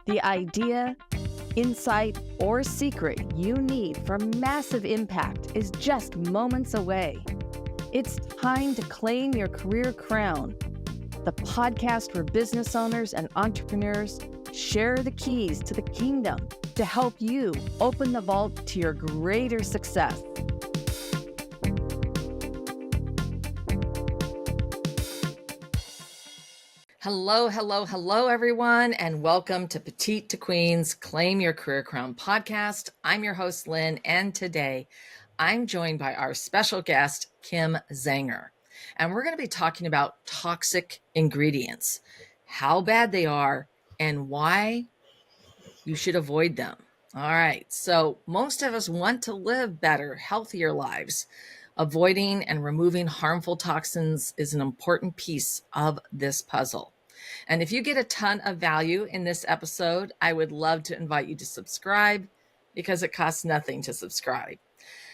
The idea, insight, or secret you need for massive impact is just moments away. It's time to claim your career crown. The podcast where business owners and entrepreneurs share the keys to the kingdom to help you open the vault to your greater success. Hello, everyone, and welcome to Petite to Queen's Claim Your Career Crown podcast. I'm your host, Lynn, and today I'm joined by our special guest, Kim Zangar. And we're going to be talking about toxic ingredients, how bad they are, and why you should avoid them. All right, so most of us want to live better, healthier lives. Avoiding and removing harmful toxins is an important piece of this puzzle. And if you get a ton of value in this episode, I would love to invite you to subscribe because it costs nothing to subscribe.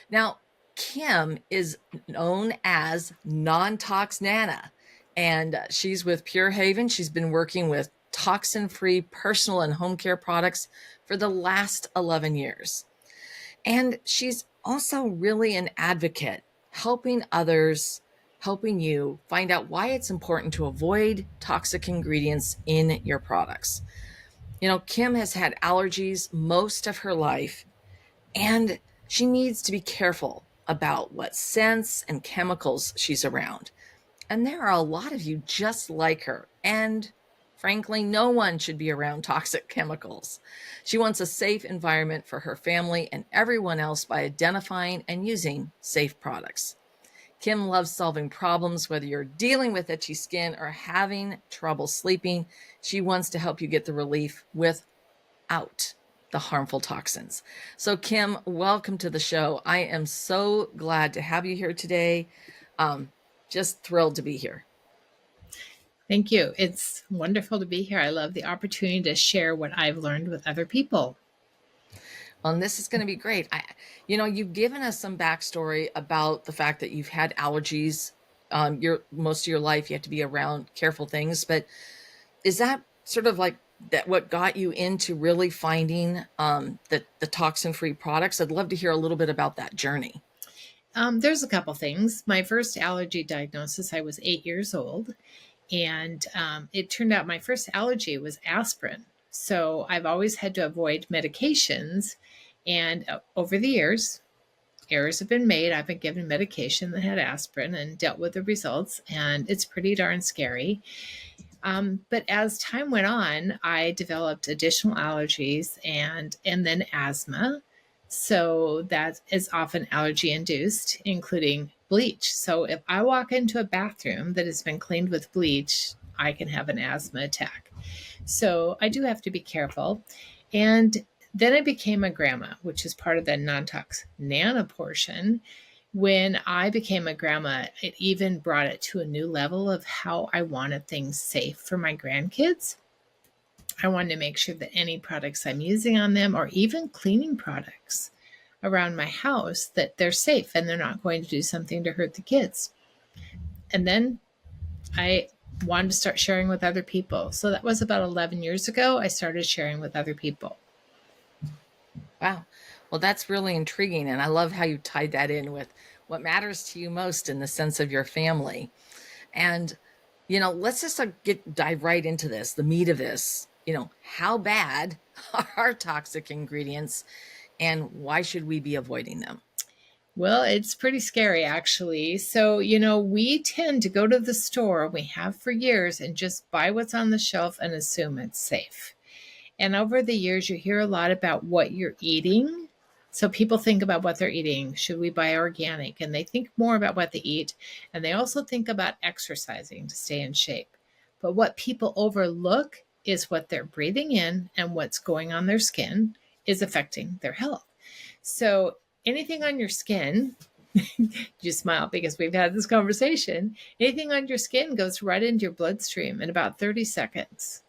Now, Kim is known as Non-Tox Nana, and she's with Pure Haven. She's been working with toxin-free personal and home care products for the last 11 years. And she's also really an advocate, helping others, helping you find out why it's important to avoid toxic ingredients in your products. You know, Kim has had allergies most of her life, and she needs to be careful about what scents and chemicals she's around. And there are a lot of you just like her, and frankly, no one should be around toxic chemicals. She wants a safe environment for her family and everyone else by identifying and using safe products. Kim loves solving problems, whether you're dealing with itchy skin or having trouble sleeping. She wants to help you get the relief without the harmful toxins. So Kim, welcome to the show. I am so glad to have you here today. Just thrilled to be here. Thank you. It's wonderful to be here. I love the opportunity to share what I've learned with other people. Well, and this is going to be great. You've given us some backstory about the fact that you've had allergies. Most of your life, you have to be around careful things. But is that sort of like that what got you into really finding the toxin-free products? I'd love to hear a little bit about that journey. There's a couple things. My first allergy diagnosis, I was 8 years old. And it turned out my first allergy was aspirin. So I've always had to avoid medications. And over the years, errors have been made. I've been given medication that had aspirin and dealt with the results. And it's pretty darn scary. But as time went on, I developed additional allergies and then asthma. So that is often allergy induced, including bleach. So if I walk into a bathroom that has been cleaned with bleach, I can have an asthma attack. So I do have to be careful. And then I became a grandma, which is part of the Non-Tox Nana portion. When I became a grandma, it even brought it to a new level of how I wanted things safe for my grandkids. I wanted to make sure that any products I'm using on them, or even cleaning products around my house, that they're safe and they're not going to do something to hurt the kids. And then I wanted to start sharing with other people. So that was about 11 years ago. I started sharing with other people. Wow. Well, that's really intriguing. And I love how you tied that in with what matters to you most in the sense of your family. And, let's just dive right into this, the meat of this. How bad are toxic ingredients and why should we be avoiding them? Well, it's pretty scary, actually. So, we tend to go to the store, we have for years, and just buy what's on the shelf and assume it's safe. And over the years, you hear a lot about what you're eating. So people think about what they're eating. Should we buy organic? And they think more about what they eat. And they also think about exercising to stay in shape. But what people overlook is what they're breathing in and what's going on their skin is affecting their health. So anything on your skin, you smile because we've had this conversation, anything on your skin goes right into your bloodstream in about 30 seconds.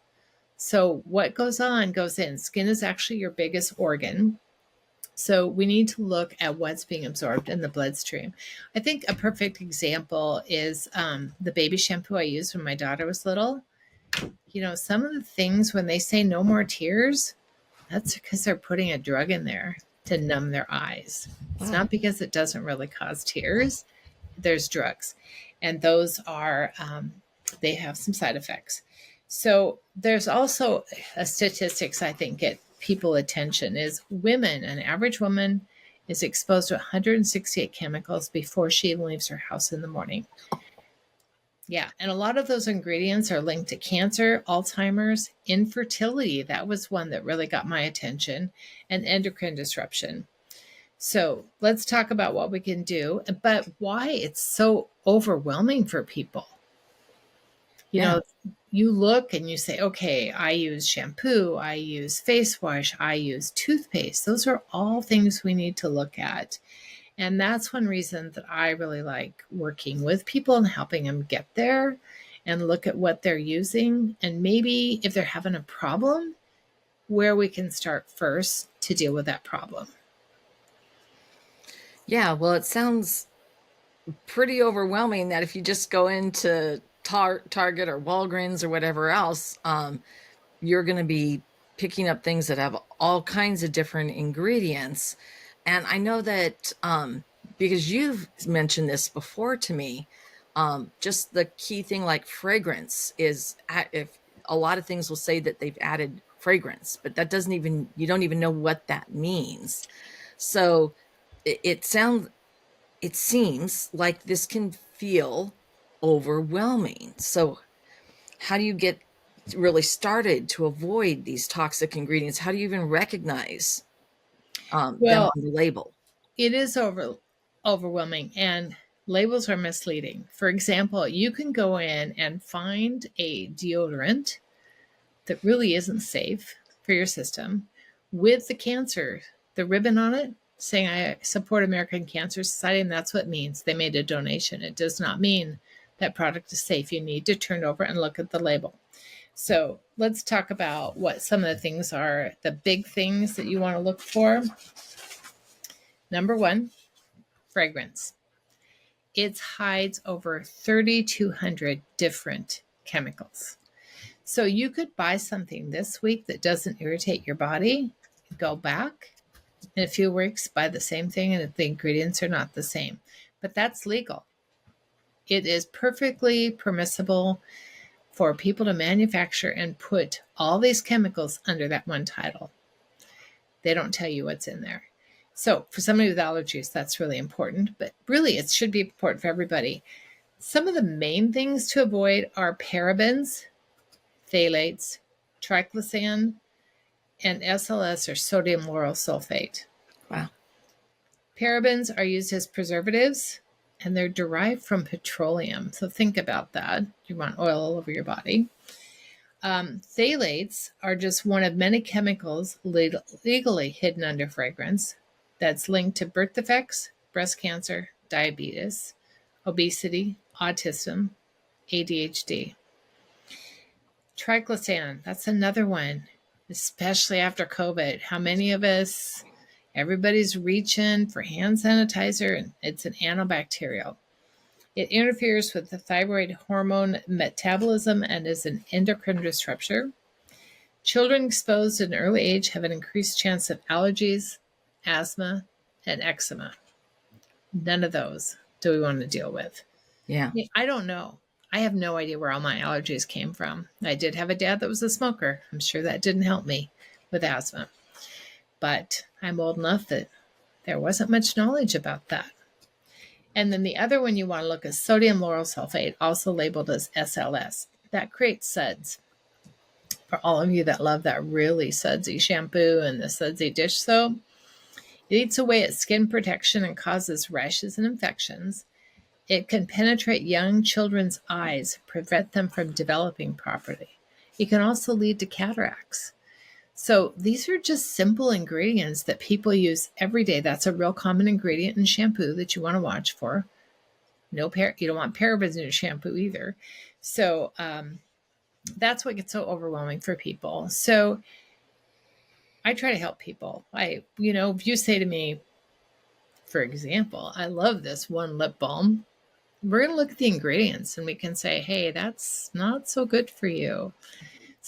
So what goes on goes in. Skin is actually your biggest organ. So we need to look at what's being absorbed in the bloodstream. I think a perfect example is the baby shampoo I used when my daughter was little. Some of the things when they say no more tears, that's because they're putting a drug in there to numb their eyes. It's not because it doesn't really cause tears. There's drugs, and those are, they have some side effects. So there's also a statistics I think get people attention is women, an average woman is exposed to 168 chemicals before she even leaves her house in the morning. Yeah. And a lot of those ingredients are linked to cancer, Alzheimer's, infertility. That was one that really got my attention, and endocrine disruption. So let's talk about what we can do, but why it's so overwhelming for people. You look and you say, okay, I use shampoo, I use face wash, I use toothpaste. Those are all things we need to look at. And that's one reason that I really like working with people and helping them get there and look at what they're using. And maybe if they're having a problem, where we can start first to deal with that problem. Yeah, well, it sounds pretty overwhelming that if you just go into Target or Walgreens or whatever else, you're going to be picking up things that have all kinds of different ingredients. And I know that because you've mentioned this before to me, just the key thing like fragrance is, if a lot of things will say that they've added fragrance, but that doesn't even, you don't even know what that means. So it seems like this can feel overwhelming. So how do you get really started to avoid these toxic ingredients? How do you even recognize them on the label? It is overwhelming, and labels are misleading. For example, you can go in and find a deodorant that really isn't safe for your system with the ribbon on it, saying I support American Cancer Society, and that's what it means. They made a donation. It does not mean that product is safe. You need to turn over and look at the label. So let's talk about what some of the things are, the big things that you want to look for. Number one, fragrance. It hides over 3,200 different chemicals. So you could buy something this week that doesn't irritate your body, go back in a few weeks, buy the same thing, and if the ingredients are not the same. But that's legal. It is perfectly permissible for people to manufacture and put all these chemicals under that one title. They don't tell you what's in there. So for somebody with allergies, that's really important, but really it should be important for everybody. Some of the main things to avoid are parabens, phthalates, triclosan, and SLS, or sodium lauryl sulfate. Wow. Parabens are used as preservatives, and they're derived from petroleum. So think about that. You want oil all over your body. Phthalates are just one of many chemicals legally hidden under fragrance that's linked to birth defects, breast cancer, diabetes, obesity, autism, ADHD. Triclosan, that's another one, especially after COVID. How many of us, everybody's reaching for hand sanitizer, and it's an antibacterial. It interferes with the thyroid hormone metabolism and is an endocrine disruptor. Children exposed at an early age have an increased chance of allergies, asthma, and eczema. None of those do we want to deal with. Yeah. I don't know. I have no idea where all my allergies came from. I did have a dad that was a smoker. I'm sure that didn't help me with asthma. But I'm old enough that there wasn't much knowledge about that. And then the other one you want to look is sodium lauryl sulfate, also labeled as SLS. That creates suds. For all of you that love that really sudsy shampoo and the sudsy dish soap, it eats away at skin protection and causes rashes and infections. It can penetrate young children's eyes, prevent them from developing properly. It can also lead to cataracts. So these are just simple ingredients that people use every day. That's a real common ingredient in shampoo that you want to watch for. You don't want parabens in your shampoo either. So that's what gets so overwhelming for people. So I try to help people. If you say to me, for example, I love this one lip balm, we're going to look at the ingredients and we can say, hey, that's not so good for you.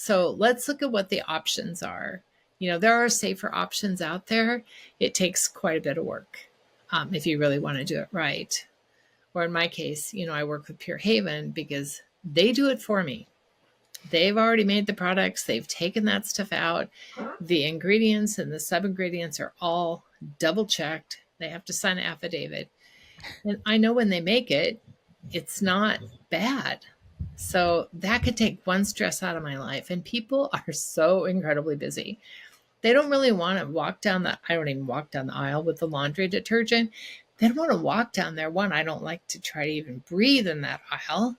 So let's look at what the options are. There are safer options out there. It takes quite a bit of work if you really want to do it right. Or in my case, I work with Pure Haven because they do it for me. They've already made the products. They've taken that stuff out. The ingredients and the sub-ingredients are all double checked. They have to sign an affidavit. And I know when they make it, it's not bad. So that could take one stress out of my life. And people are so incredibly busy. They don't really want to I don't even walk down the aisle with the laundry detergent. They don't want to walk down there. One, I don't like to try to even breathe in that aisle.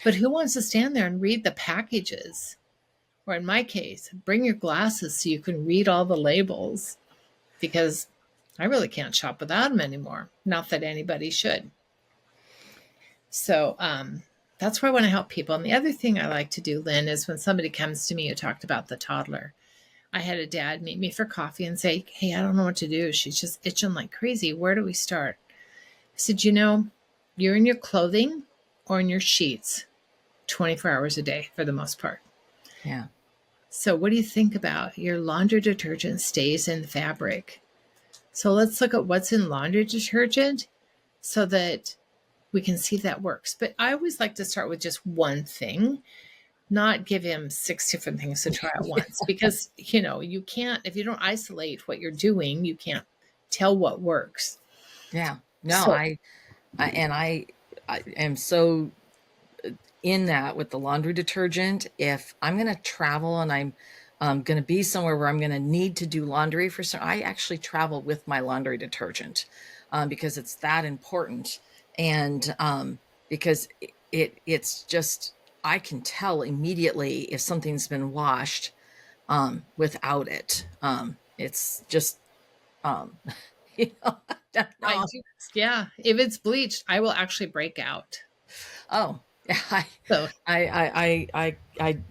But who wants to stand there and read the packages? Or in my case, bring your glasses so you can read all the labels, because I really can't shop without them anymore. Not that anybody should. So that's why I want to help people. And the other thing I like to do, Lynn, is when somebody comes to me who talked about the toddler. I had a dad meet me for coffee and say, hey, I don't know what to do. She's just itching like crazy. Where do we start? I said, you're in your clothing or in your sheets 24 hours a day for the most part. Yeah. So what do you think about your laundry detergent stays in fabric? So let's look at what's in laundry detergent so that we can see if that works. But I always like to start with just one thing, not give him 6 different things to try at once, because, you can't, if you don't isolate what you're doing, you can't tell what works. Yeah. No, So- I am so in that with the laundry detergent. If I'm going to travel and I'm going to be somewhere where I'm going to need to do laundry I actually travel with my laundry detergent because it's that important. And because it's just, I can tell immediately if something's been washed without it. It's just, I don't know. Yeah. If it's bleached, I will actually break out. Oh, yeah. So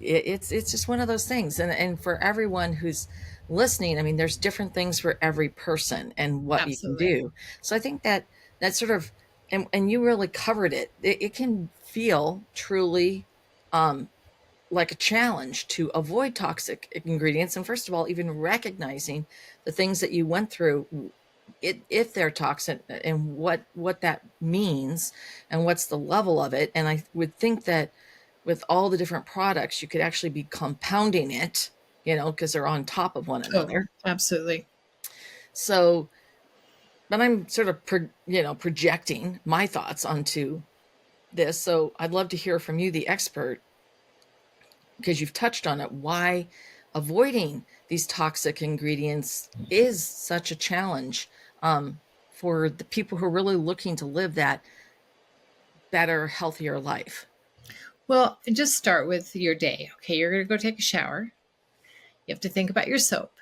It's just one of those things. And for everyone who's listening, I mean, there's different things for every person and what absolutely. you can do. So I think that sort of, and you really covered it. It can feel truly like a challenge to avoid toxic ingredients. And first of all, even recognizing the things that you went through, if they're toxic and what that means and what's the level of it. And I would think that with all the different products, you could actually be compounding it, because they're on top of one another. Oh, absolutely. So, but I'm sort of, projecting my thoughts onto this. So I'd love to hear from you, the expert, because you've touched on it, why avoiding these toxic ingredients is such a challenge for the people who are really looking to live that better, healthier life. Well, just start with your day. Okay, you're going to go take a shower. You have to think about your soap,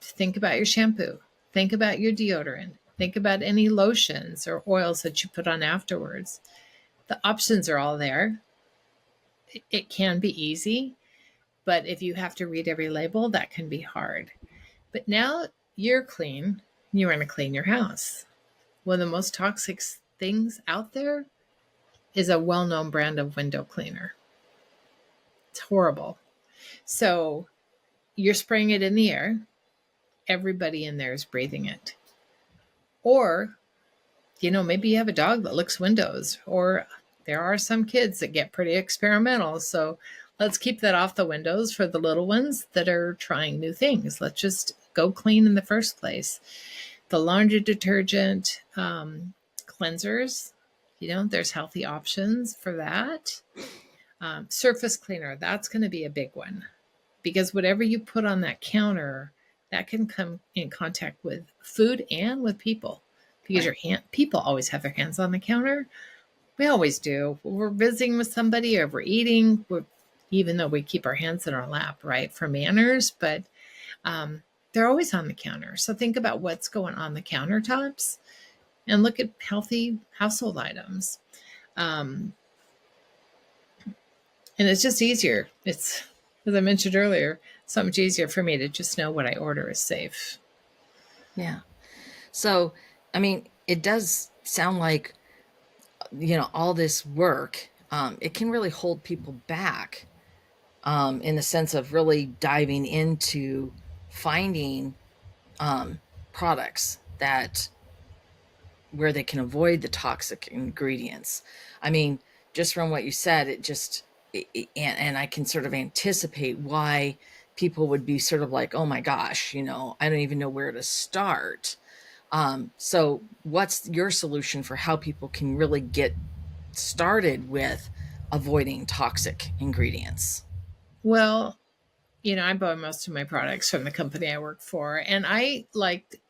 think about your shampoo, think about your deodorant, think about any lotions or oils that you put on afterwards. The options are all there. It can be easy, but if you have to read every label, that can be hard. But now you're clean, you want to clean your house. One of the most toxic things out there is a well-known brand of window cleaner. It's horrible. So you're spraying it in the air. Everybody in there is breathing it. Or, maybe you have a dog that licks windows, or there are some kids that get pretty experimental. So let's keep that off the windows for the little ones that are trying new things. Let's just go clean in the first place. The laundry detergent cleansers, there's healthy options for that. Surface cleaner, that's going to be a big one, because whatever you put on that counter, that can come in contact with food and with people, because people always have their hands on the counter. We always do. We're visiting with somebody or we're eating, even though we keep our hands in our lap, right, for manners, but they're always on the counter. So think about what's going on the countertops and look at healthy household items. And it's just easier. It's, as I mentioned earlier, so much easier for me to just know what I order is safe. Yeah. So, I mean, it does sound like, all this work, it can really hold people back in the sense of really diving into finding products that where they can avoid the toxic ingredients. I mean, just from what you said, and I can sort of anticipate why people would be sort of like, oh my gosh, I don't even know where to start. So what's your solution for how people can really get started with avoiding toxic ingredients? Well, I buy most of my products from the company I work for, and I like,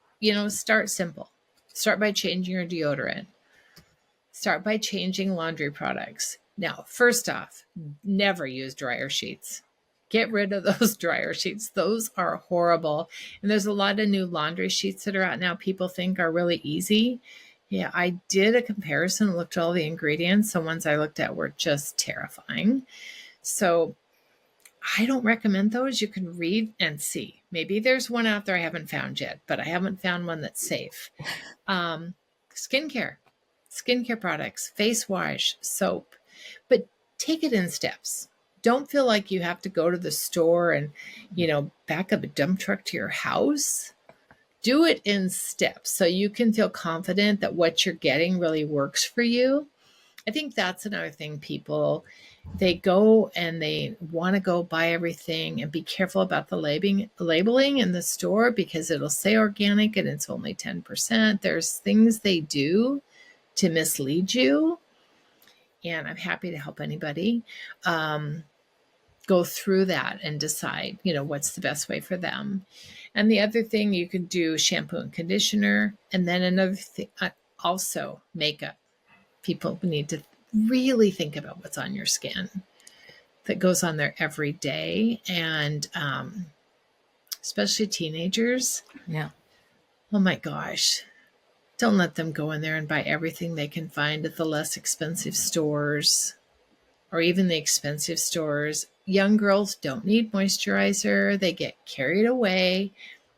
start simple. Start by changing your deodorant. Start by changing laundry products. Now, first off, never use dryer sheets. Get rid of those dryer sheets. Those are horrible. And there's a lot of new laundry sheets that are out now people think are really easy. Yeah, I did a comparison, looked at all the ingredients. The ones I looked at were just terrifying. So I don't recommend those. You can read and see. Maybe there's one out there I haven't found yet, but I haven't found one that's safe. Skincare products, face wash, soap, but take it in steps. Don't feel like you have to go to the store and, back up a dump truck to your house. Do it in steps so you can feel confident that what you're getting really works for you. I think that's another thing they go and they want to go buy everything and be careful about the labeling in the store because it'll say organic and it's only 10%. There's things they do to mislead you. And I'm happy to help anybody go through that and decide, what's the best way for them. And the other thing you can do shampoo and conditioner. And then another thing, also makeup. People need to really think about what's on your skin that goes on there every day. And especially teenagers. Yeah. Oh my gosh. Don't let them go in there and buy everything they can find at the less expensive stores or even the expensive stores. Young girls don't need moisturizer. They get carried away.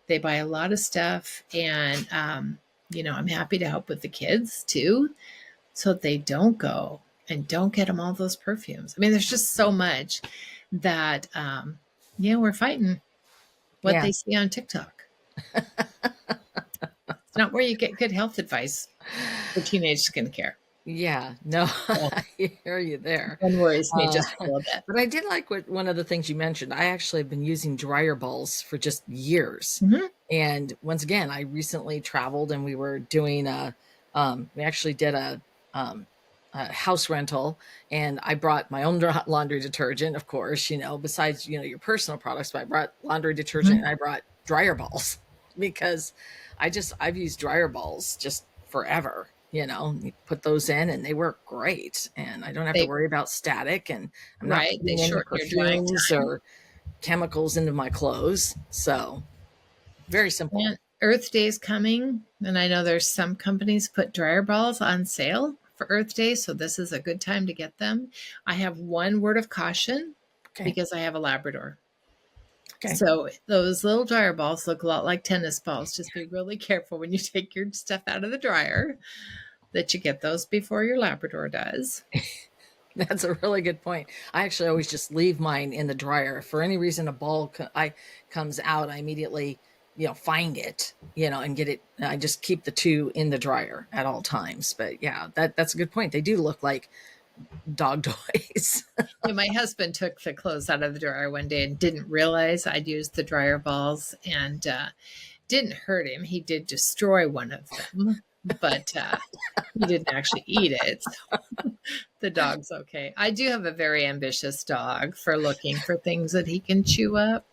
They buy a lot of stuff. And, I'm happy to help with the kids too, so that they don't go and don't get them all those perfumes. I mean, there's just so much that, we're fighting what they see on TikTok. It's not where you get good health advice for teenage skincare. Yeah, no, I hear you there. One worries me just a little bit. But I did like one of the things you mentioned. I actually have been using dryer balls for just years. Mm-hmm. And once again, I recently traveled and we were doing we actually did a house rental, and I brought my own laundry detergent, of course, besides, your personal products, but I brought laundry detergent and I brought dryer balls because I've used dryer balls just forever. You put those in and they work great, and I don't have to worry about static, and I'm not putting any perfumes or chemicals into my clothes. So very simple. And Earth Day is coming, and I know there's some companies put dryer balls on sale for Earth Day, so this is a good time to get them. I have one word of caution because I have a Labrador. Okay. So those little dryer balls look a lot like tennis balls. Just be really careful when you take your stuff out of the dryer that you get those before your Labrador does. That's a really good point. I actually always just leave mine in the dryer. If for any reason a ball comes out, I immediately, find it, and get it. I just keep the two in the dryer at all times. But yeah, that's a good point. They do look like dog toys. My husband took the clothes out of the dryer one day and didn't realize I'd used the dryer balls, and didn't hurt him. He did destroy one of them, but he didn't actually eat it. So the dog's okay. I do have a very ambitious dog for looking for things that he can chew up.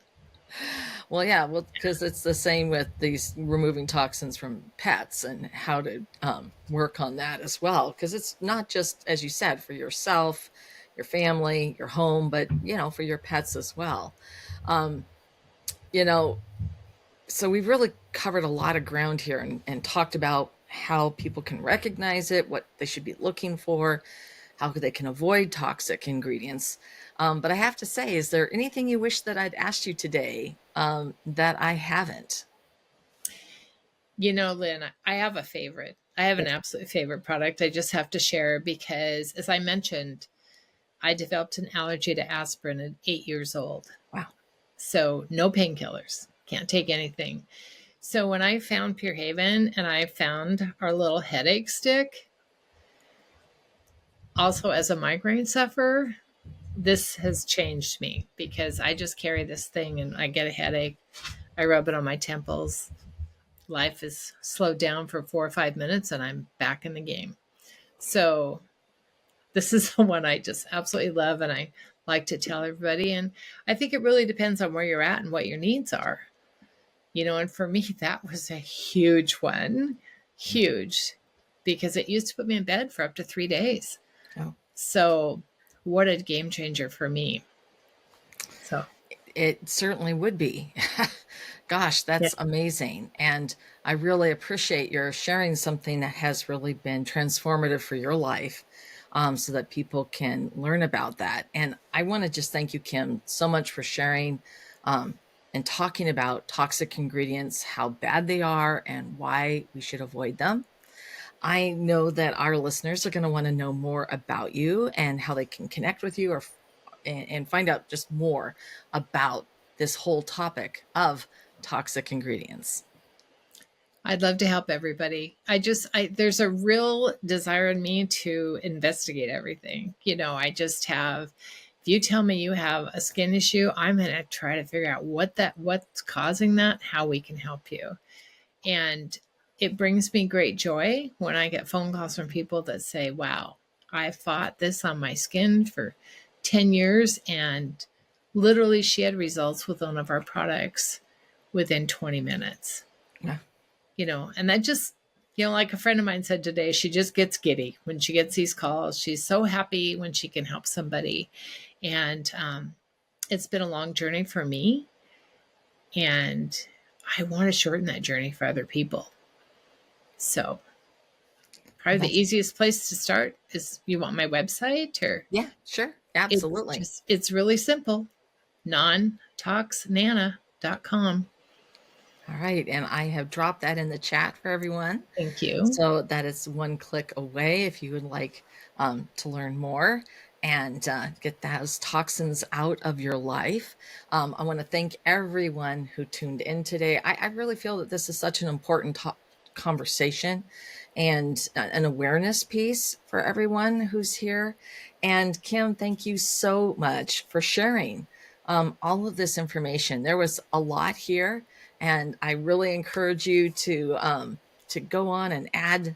Well, yeah, because it's the same with these removing toxins from pets and how to work on that as well. Because it's not just, as you said, for yourself, your family, your home, but, for your pets as well. So we've really covered a lot of ground here and talked about how people can recognize it, what they should be looking for, how they can avoid toxic ingredients. But I have to say, is there anything you wish that I'd asked you today that I haven't? Lynn, I have a favorite. I have an absolute favorite product I just have to share because, as I mentioned, I developed an allergy to aspirin at 8 years old. Wow. So no painkillers, can't take anything. So when I found Pure Haven and I found our little headache stick, also as a migraine sufferer, this has changed me because I just carry this thing and I get a headache. I rub it on my temples. Life is slowed down for 4 or 5 minutes and I'm back in the game. So this is the one I just absolutely love and I like to tell everybody. And I think it really depends on where you're at and what your needs are. And for me, that was a huge one, huge, because it used to put me in bed for up to 3 days. Oh. So what a game changer for me. So it certainly would be. Gosh, that's amazing. And I really appreciate your sharing something that has really been transformative for your life, so that people can learn about that. And I want to just thank you, Kim, so much for sharing and talking about toxic ingredients, how bad they are and why we should avoid them. I know that our listeners are going to want to know more about you and how they can connect with you and find out just more about this whole topic of toxic ingredients. I'd love to help everybody. There's a real desire in me to investigate everything. If you tell me you have a skin issue, I'm going to try to figure out what's causing that, how we can help you. And it brings me great joy when I get phone calls from people that say, wow, I fought this on my skin for 10 years. And literally she had results with one of our products within 20 minutes. Yeah. And that just, like a friend of mine said today, she just gets giddy when she gets these calls. She's so happy when she can help somebody. And it's been a long journey for me. And I want to shorten that journey for other people. So probably the easiest place to start is, you want my website or? Yeah, sure. Absolutely. It's really simple. Non-toxnana.com. All right. And I have dropped that in the chat for everyone. Thank you. So that is one click away if you would like to learn more and get those toxins out of your life. I want to thank everyone who tuned in today. I really feel that this is such an important conversation and an awareness piece for everyone who's here. And Kim, thank you so much for sharing all of this information. There was a lot here, and I really encourage you to go on and add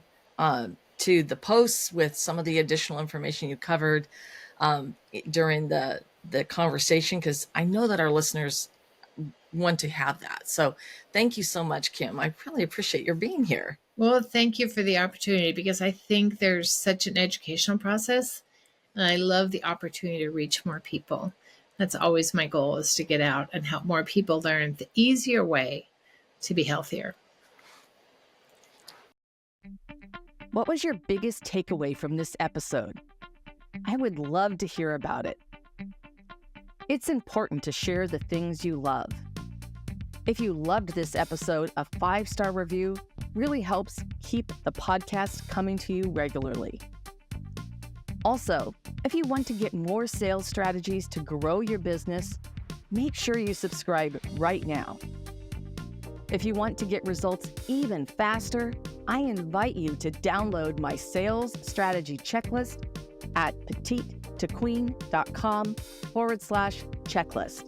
to the posts with some of the additional information you covered during the conversation, because I know that our listeners want to have that. So thank you so much, Kim. I really appreciate your being here. Well, thank you for the opportunity, because I think there's such an educational process, and I love the opportunity to reach more people. That's always my goal, is to get out and help more people learn the easier way to be healthier. What was your biggest takeaway from this episode? I would love to hear about it. It's important to share the things you love. If you loved this episode, a 5-star review really helps keep the podcast coming to you regularly. Also, if you want to get more sales strategies to grow your business, make sure you subscribe right now. If you want to get results even faster, I invite you to download my sales strategy checklist at petitetoqueen.com/checklist.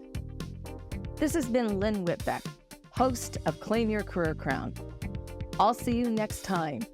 This has been Lynn Whitbeck, host of Claim Your Career Crown. I'll see you next time.